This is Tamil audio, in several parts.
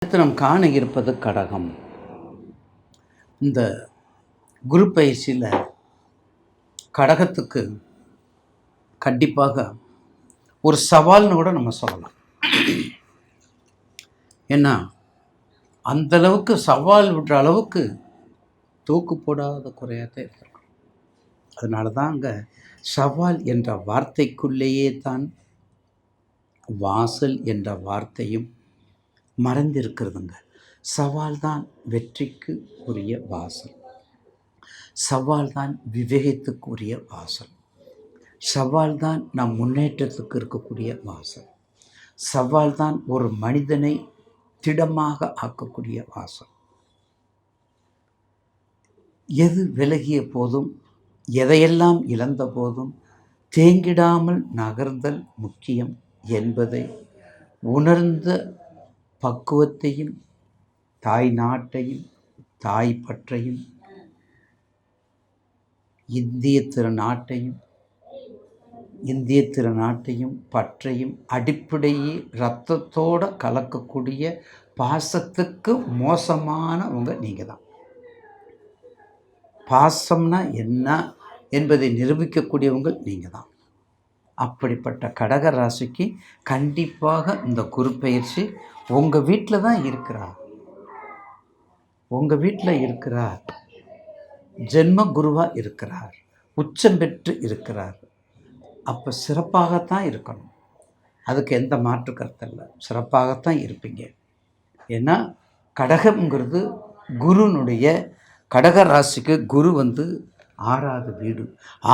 அடுத்து நாம் காண இருப்பது கடகம். இந்த குரு பயிற்சியில் கடகத்துக்கு கண்டிப்பாக ஒரு சவால்னு கூட நம்ம சொல்லலாம். ஏன்னா அந்தளவுக்கு சவால் விடுற அளவுக்கு தூக்கு போடாத குறையாதான் இருந்திருக்கும். அதனால தான் அங்கே சவால் என்ற வார்த்தைக்குள்ளேயே தான் வாசல் என்ற வார்த்தையும் மறைந்திருக்கிறதுங்க. சவால் தான் வெற்றிக்கு உரிய வாசல், சவால் தான் விவேகத்துக்குரிய வாசல், சவால் தான் நம் முன்னேற்றத்துக்கு இருக்கக்கூடிய வாசல், சவால் தான் ஒரு மனிதனை திடமாக ஆக்கக்கூடிய வாசல். எது விலகிய போதும், எதையெல்லாம் இழந்த போதும் தேங்கிடாமல் நகர்தல் முக்கியம் என்பதை உணர்ந்த பக்குவத்தையும் தாய் நாட்டையும் தாய் பற்றையும் இந்திய திருநாட்டையும் பற்றையும் அடிப்படையே இரத்தத்தோடு கலக்கக்கூடிய பாசத்துக்கு மோசமானவங்க நீங்கள் தான். பாசம்னா என்ன என்பதை நிரூபிக்கக்கூடியவங்க நீங்கள் தான். அப்படிப்பட்ட கடக ராசிக்கு கண்டிப்பாக இந்த குரு பயிற்சி உங்கள் வீட்டில் தான் இருக்கிறார். உங்கள் வீட்டில் இருக்கிறார். ஜென்ம குருவாக இருக்கிறார், உச்சம் பெற்று இருக்கிறார். அப்போ சிறப்பாகத்தான் இருக்கணும். அதுக்கு எந்த மாற்று கருத்தல்ல, சிறப்பாகத்தான் இருப்பீங்க. ஏன்னா கடகம்ங்கிறது குருனுடைய, கடக ராசிக்கு குரு 6வது வீடு,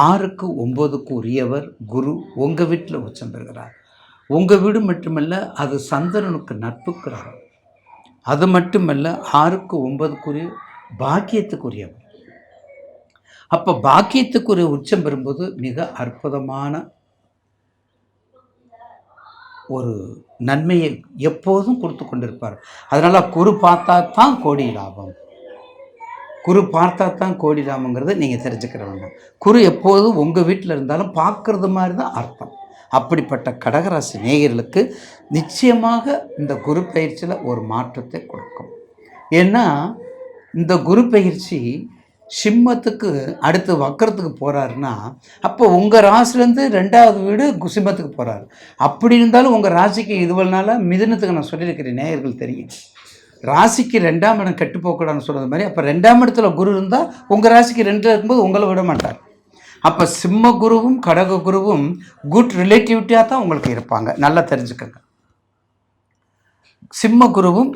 6க்கு 9க்கு உரியவர் குரு உங்கள் வீட்டில் உச்சம் பெறுகிறார். உங்கள் வீடு மட்டுமல்ல, அது சந்திரனுக்கு நட்புக்கிறார். அது மட்டுமல்ல, 6க்கு 9க்குரிய பாக்கியத்துக்குரியவர். அப்போ பாக்கியத்துக்குரிய உச்சம் பெறும்போது மிக அற்புதமான ஒரு நன்மையை எப்போதும் கொடுத்து கொண்டிருப்பார். அதனால் குரு பார்த்தா தான் கோடி லாபம், குரு பார்த்தா தான் கோடி லாபங்கிறத நீங்கள் தெரிஞ்சுக்கிற வேண்டாம். குரு எப்போதும் உங்கள் வீட்டில் இருந்தாலும் பார்க்குறது மாதிரி தான் அர்த்தம். அப்படிப்பட்ட கடகராசி நேயர்களுக்கு நிச்சயமாக இந்த குரு பயிற்சியில் ஒரு மாற்றத்தை கொடுக்கும். ஏன்னா இந்த குரு பயிற்சி சிம்மத்துக்கு அடுத்து வக்கரத்துக்கு போகிறாருன்னா, அப்போ உங்கள் ராசிலேருந்து 2வது வீடு சிம்மத்துக்கு போகிறாரு. அப்படி இருந்தாலும் உங்கள் ராசிக்கு இதுவனால மிதுனத்துக்கு நான் சொல்லியிருக்கிறேன், நேயர்கள் தெரியும். ராசிக்கு 2ஆம் இடம் கெட்டு போகக்கூடாதுன்னு சொல்கிறது மாதிரி, அப்போ 2ஆம் இடத்துல குரு இருந்தால் உங்கள் ராசிக்கு 2 இருக்கும்போது உங்களை விட மாட்டார். அப்போ சிம்ம குருவும் கடக குருவும் குட் ரிலேட்டிவிட்டியாக தான் உங்களுக்கு இருப்பாங்க. நல்லா தெரிஞ்சுக்கங்க. சிம்ம குருவும்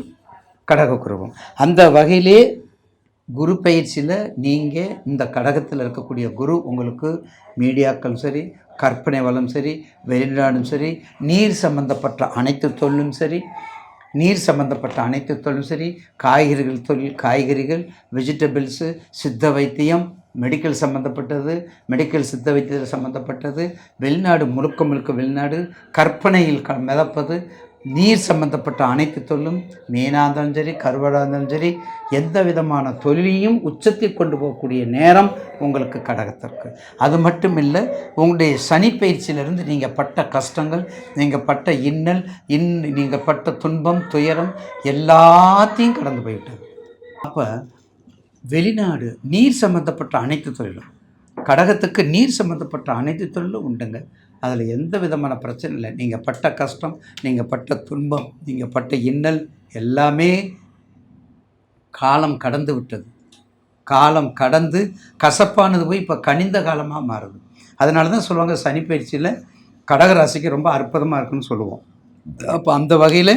கடக குருவும் அந்த வகையிலே குரு பயிற்சியில் நீங்கள் இந்த கடகத்தில் இருக்கக்கூடிய குரு உங்களுக்கு மீடியாக்களும் சரி, கற்பனை வளம் சரி, வெளிநாடும் சரி, நீர் சம்பந்தப்பட்ட அனைத்து தொழிலும் சரி, காய்கறிகள், வெஜிடபிள்ஸு, சித்த வைத்தியம், மெடிக்கல் சம்மந்தப்பட்டது, மெடிக்கல் சித்த வைத்தியத்தில் சம்மந்தப்பட்டது, வெளிநாடு முழுக்க வெளிநாடு, கற்பனையில் மிதப்பது, நீர் சம்பந்தப்பட்ட அனைத்து தொழிலும், மீனாக இருந்தாலும் சரி, கருவாடாக இருந்தாலும் சரி, எந்த விதமான தொழிலையும் உச்சத்தில் கொண்டு போகக்கூடிய நேரம் உங்களுக்கு கடகத்திற்கு. அது மட்டும் இல்லை, உங்களுடைய சனி பயிற்சியிலிருந்து நீங்கள் பட்ட கஷ்டங்கள், நீங்கள் பட்ட இன்னல், நீங்கள் பட்ட துன்பம், துயரம் எல்லாத்தையும் கடந்து போய்விட்டது. அப்போ வெளிநாடு நீர் சம்பந்தப்பட்ட அனைத்து தொழிலும், கடகத்துக்கு நீர் சம்பந்தப்பட்ட அனைத்து தொழிலும் உண்டுங்க. அதில் எந்த விதமான பிரச்சனை இல்லை. நீங்கள் பட்ட கஷ்டம், நீங்கள் பட்ட துன்பம், நீங்கள் பட்ட இன்னல் எல்லாமே காலம் கடந்து விட்டது. காலம் கடந்து கசப்பானது போய் இப்போ கனிந்த காலமாக மாறுது. அதனால தான் சொல்லுவாங்க சனி பயிற்சியில் கடகராசிக்கு ரொம்ப அற்புதமாக இருக்குன்னு சொல்லுவோம். அப்போ அந்த வகையில்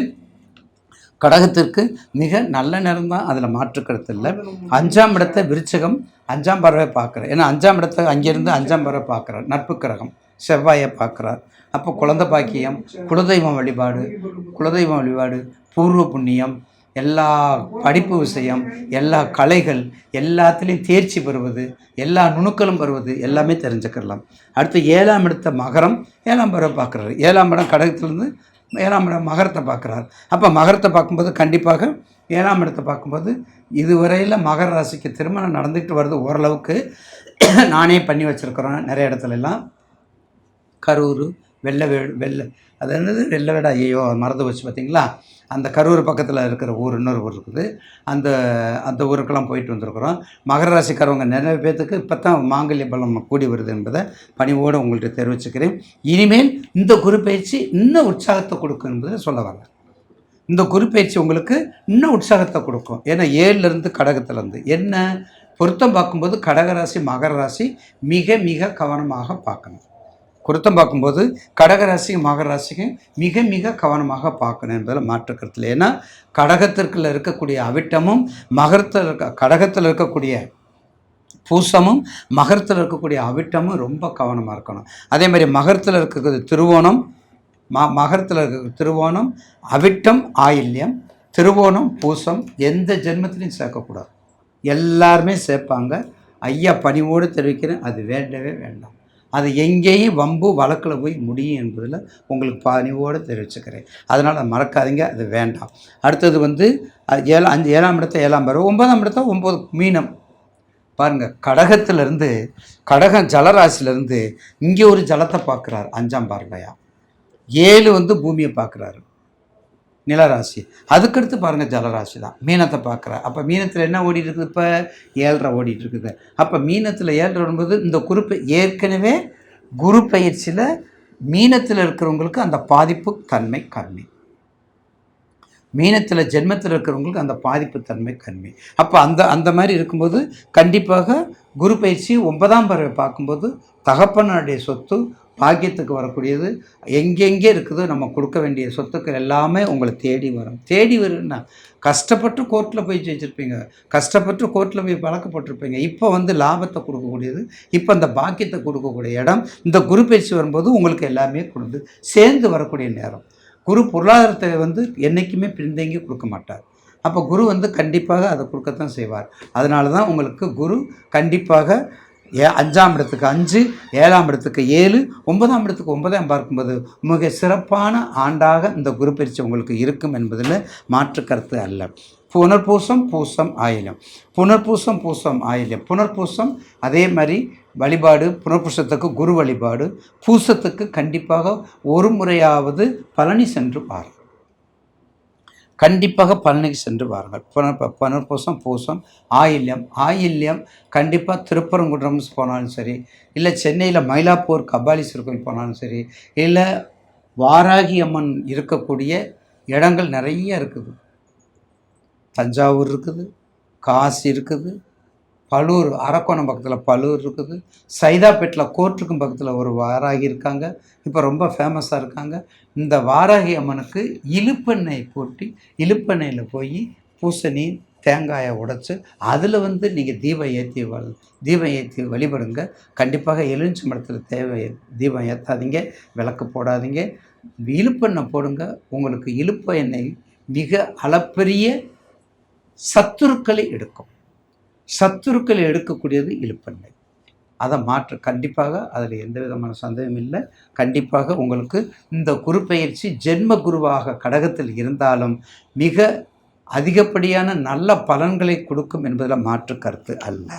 கடகத்திற்கு மிக நல்ல நேரம் தான், அதில் மாற்றுக்கிறது இல்லை. 5ஆம் இடத்தை விருச்சகம் 5ஆம் பார்வை பார்க்குறார். ஏன்னா 5ஆம் இடத்தை அங்கேருந்து 5ஆம் பார்வை பார்க்குறார். நட்பு கிரகம் செவ்வாயை பார்க்குறார். அப்போ குழந்தை பாக்கியம், குலதெய்வம் வழிபாடு, பூர்வ புண்ணியம், எல்லா படிப்பு விஷயம், எல்லா கலைகள் எல்லாத்துலேயும் தேர்ச்சி பெறுவது, எல்லா நுணுக்களும் பெறுவது எல்லாமே தெரிஞ்சுக்கலாம். அடுத்து 7ஆம் இடத்தை மகரம் 7ஆம் பார்வை பார்க்குறாரு. 7ஆம் இடம் கடகத்திலேருந்து 7ஆம் இடம் மகரத்தை பார்க்குறார். அப்போ மகரத்தை பார்க்கும்போது கண்டிப்பாக 7ஆம் இடத்தை பார்க்கும்போது இதுவரையில் மகர ராசிக்கு திருமணம் நடந்துக்கிட்டு வருது. ஓரளவுக்கு நானே பண்ணி வச்சுருக்கிறோம் நிறைய இடத்துலலாம். கரூர், வெள்ளை அது என்னது வெள்ளவேடா, ஐயோ மறந்து போச்சு பார்த்தீங்களா. அந்த கரூர் பக்கத்தில் இருக்கிற ஊர் இன்னொரு ஊர் இருக்குது. அந்த அந்த ஊருக்கெல்லாம் போயிட்டு வந்திருக்கிறோம். மகர ராசிக்காரவங்க நிறைய பேர்த்துக்கு இப்போ தான் மாங்கல்ய பலம் கூடி வருது என்பதை பணிவோடு உங்கள்கிட்ட தெரிவிச்சுக்கிறேன். இனிமேல் இந்த குரு பயிற்சி இன்னும் உற்சாகத்தை கொடுக்கும் என்பதை சொல்ல வரேன். இந்த குரு பயிற்சி உங்களுக்கு இன்னும் உற்சாகத்தை கொடுக்கும். ஏன்னா 7லேருந்து கடகத்துலேருந்து என்ன பொருத்தம் பார்க்கும்போது கடகராசி மகர ராசி மிக மிக கவனமாக பார்க்கணும். பொருத்தம் பார்க்கும்போது கடகராசிக்கும் மகர ராசிக்கும் மிக மிக கவனமாக பார்க்கணும் என்பதில் மாற்று கருத்தில். ஏன்னா கடகத்திற்குள்ள இருக்கக்கூடிய அவிட்டமும் கடகத்தில் இருக்கக்கூடிய பூசமும் மகரத்தில் இருக்கக்கூடிய அவிட்டமும் ரொம்ப கவனமாக இருக்கணும். அதே மாதிரி மகரத்தில் இருக்கிறது திருவோணம், மகரத்தில் இருக்கிற திருவோணம், அவிட்டம், ஆயில்யம், திருவோணம், பூசம் எந்த ஜென்மத்திலையும் சேர்க்கக்கூடாது. எல்லாருமே சேர்ப்பாங்க. ஐயா பணிவோடு தெரிவிக்கிறேன், அது வேண்டவே வேண்டாம். அது எங்கேயும் வம்பு வழக்கில் போய் முடியும் என்பதில் உங்களுக்கு பணிவோடு தெரிவிச்சுக்கிறேன். அதனால் மறக்காதீங்க, அது வேண்டாம். அடுத்தது வந்து 7ஆம் இடத்தை 7ஆம் பேர், 9ஆம் இடத்தை 9 மீனம். பாருங்கள், கடகத்திலேருந்து கடகம் ஜலராசிலேருந்து இங்கே ஒரு ஜலத்தை பார்க்குறாரு 5ஆம் பார்வையா. 7 வந்து பூமியை பார்க்குறாரு நிலராசி. அதுக்கடுத்து பாருங்கள் ஜலராசி தான் மீனத்தை பார்க்குறாரு. அப்போ மீனத்தில் என்ன ஓடிட்டு இருக்குது? இப்போ 7.5 ஓடிட்டு இருக்குது. அப்போ மீனத்தில் 7.5 வரும்போது இந்த குறிப்பு ஏற்கனவே குரு பயிற்சியில் மீனத்தில் இருக்கிறவங்களுக்கு அந்த பாதிப்பு தன்மை கம்மி. மீனத்தில் ஜென்மத்தில் இருக்கிறவங்களுக்கு அந்த பாதிப்பு தன்மை கம்மி. அப்போ அந்த மாதிரி இருக்கும்போது கண்டிப்பாக குரு பயிற்சி 9ஆம் பார்வை பார்க்கும்போது தகப்பனுடைய சொத்து பாக்கியத்துக்கு வரக்கூடியது எங்கெங்கே இருக்குதோ நம்ம கொடுக்க வேண்டிய சொத்துக்கள் எல்லாமே உங்களை தேடி வரும். தேடி வருன்னா கஷ்டப்பட்டு கோர்ட்டில் போய் ஜெயிச்சிருப்பீங்க, கஷ்டப்பட்டு கோர்ட்டில் போய் பழக்கப்பட்டிருப்பீங்க. இப்போ வந்து லாபத்தை கொடுக்கக்கூடியது, இப்போ அந்த பாக்கியத்தை கொடுக்கக்கூடிய இடம் இந்த குரு பயிற்சி வரும்போது உங்களுக்கு எல்லாமே கொடுத்து சேர்ந்து வரக்கூடிய நேரம். குரு பொருளாதாரத்தை வந்து என்றைக்குமே பின்தங்கி கொடுக்க மாட்டார். அப்போ குரு வந்து கண்டிப்பாக அதை கொடுக்கத்தான் செய்வார். அதனால தான் உங்களுக்கு குரு கண்டிப்பாக 5ஆம் இடத்துக்கு 5, 7ஆம் இடத்துக்கு 7, 9ஆம் இடத்துக்கு 9ஆம் பார்க்கும்போது மிக சிறப்பான ஆண்டாக இந்த குரு பயிற்சி உங்களுக்கு இருக்கும் என்பதில் மாற்று கருத்து அல்ல. புனர்பூசம், பூசம், ஆயில்யம், புனர்பூசம், பூசம், ஆயில்யம். புனர்பூசம் அதே மாதிரி வழிபாடு, புனர்பூசத்துக்கு குரு வழிபாடு, பூசத்துக்கு கண்டிப்பாக ஒரு முறையாவது பழனி சென்று பாருங்கள். கண்டிப்பாக பழனிக்கு சென்று வாருங்கள். புனர்பூசம், பூசம், ஆயில்யம் கண்டிப்பாக திருப்பரங்குன்றம் போனாலும் சரி, இல்லை சென்னையில் மயிலாப்பூர் கபாலீஸ்வரர் கோயில் போனாலும் சரி, இல்லை வாராகி அம்மன் இருக்கக்கூடிய இடங்கள் நிறைய இருக்குது. தஞ்சாவூர் இருக்குது, காசி இருக்குது, பலூர் அரக்கோணம் பக்கத்தில் பலூர் இருக்குது, சைதாப்பேட்டில் கோர்ட்டுக்கும் பக்கத்தில் ஒரு வாராகி இருக்காங்க, இப்போ ரொம்ப ஃபேமஸாக இருக்காங்க. இந்த வாராகி அம்மனுக்கு இலுப்பெண்ணெய் போட்டு இலுப்பெண்ணெயில் போய் பூசணி தேங்காயை உடைச்சி அதில் வந்து நீங்கள் தீபம் ஏற்றி வழிபடுங்க. கண்டிப்பாக எலுமிச்சை மரத்தில் தீபம் ஏற்றாதீங்க, விளக்கு போடாதீங்க, இலுப்பெண்ணெய் போடுங்க. உங்களுக்கு இலுப்ப எண்ணெய் மிக அளப்பெரிய சத்துருக்களை எடுக்கும். சத்துருக்களை எடுக்கக்கூடியது இலுப்பெண்ணெய். அதை மாற்று கண்டிப்பாக அதில் எந்த விதமான சந்தேகம் இல்லை. கண்டிப்பாக உங்களுக்கு இந்த குரு பயிற்சி ஜென்ம குருவாக கடகத்தில் இருந்தாலும் மிக அதிகப்படியான நல்ல பலன்களை கொடுக்கும் என்பதில் மாற்று கருத்து அல்ல.